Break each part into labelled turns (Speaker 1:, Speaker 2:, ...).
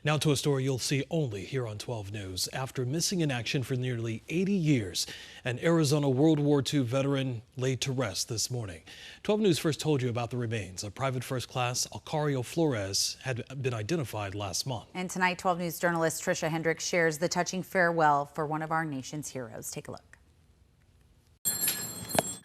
Speaker 1: Now to a story you'll see only here on 12 News. After missing in action for nearly 80 years, an Arizona World War II veteran laid to rest this morning. 12 News first told you about the remains of Private First Class Alcario Flores had been identified last month.
Speaker 2: And tonight, 12 News journalist Trisha Hendricks shares the touching farewell for one of our nation's heroes. Take a look.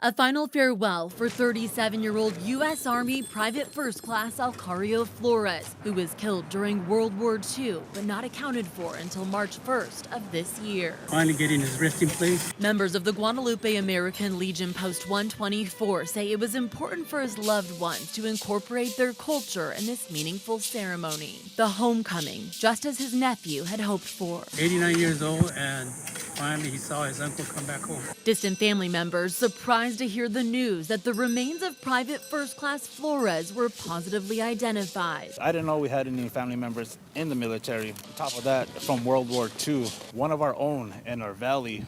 Speaker 3: A final farewell for 37-year-old U.S. Army Private First Class Alcario Flores, who was killed during World War II, but not accounted for until March 1st of this year.
Speaker 4: Finally getting his resting place.
Speaker 3: Members of the Guadalupe American Legion Post 124 say it was important for his loved ones to incorporate their culture in this meaningful ceremony. The homecoming, just as his nephew had hoped for.
Speaker 4: 89 years old, and finally he saw his uncle come back home.
Speaker 3: Distant family members surprised to hear the news that the remains of Private First Class Flores were positively identified.
Speaker 5: I didn't know we had any family members in the military. On top of that, from World War II, one of our own in our valley,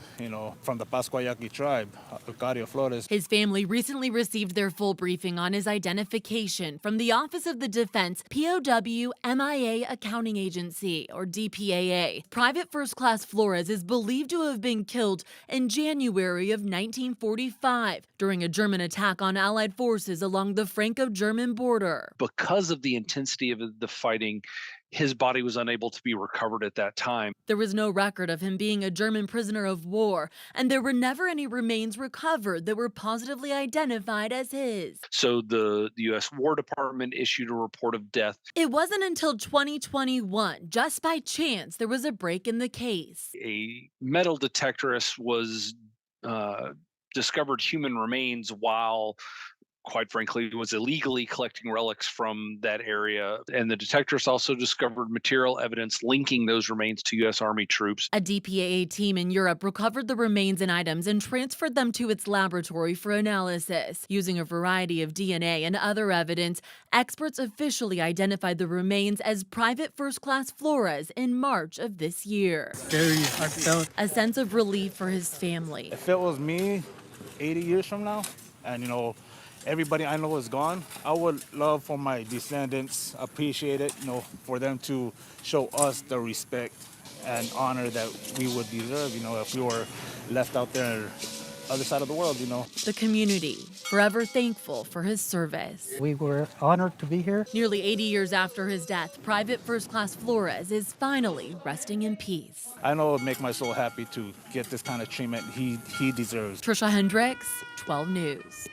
Speaker 5: from the Pascuayaqui tribe, Alcario Flores.
Speaker 3: His family recently received their full briefing on his identification from the Office of the Defense WWII Accounting Agency, or DPAA. Private First Class Flores is believed to have been killed in January of 1945 during a German attack on Allied forces along the Franco-German border.
Speaker 6: Because of the intensity of the fighting, his body was unable to be recovered at that time.
Speaker 3: There was no record of him being a German prisoner of war, and there were never any remains recovered that were positively identified as his.
Speaker 6: So the U.S. War Department issued a report of death.
Speaker 3: It wasn't until 2021, just by chance, there was a break in the case.
Speaker 6: A metal detectorist was discovered human remains while, quite frankly, was illegally collecting relics from that area. And the detectors also discovered material evidence linking those remains to U.S. Army troops.
Speaker 3: A DPAA team in Europe recovered the remains and items and transferred them to its laboratory for analysis. Using a variety of DNA and other evidence, experts officially identified the remains as Private First Class Flores in March of this year.
Speaker 4: Very heartfelt.
Speaker 3: A sense of relief for his family.
Speaker 5: If it was me 80 years from now, and everybody I know is gone, I would love for my descendants appreciate it, for them to show us the respect and honor that we would deserve, if we were left out there on the other side of the world,
Speaker 3: The community, forever thankful for his service.
Speaker 4: We were honored to be here.
Speaker 3: Nearly 80 years after his death, Private First Class Flores is finally resting in peace.
Speaker 5: I know it would make my soul happy to get this kind of treatment he deserves.
Speaker 3: Trisha Hendricks, 12 News.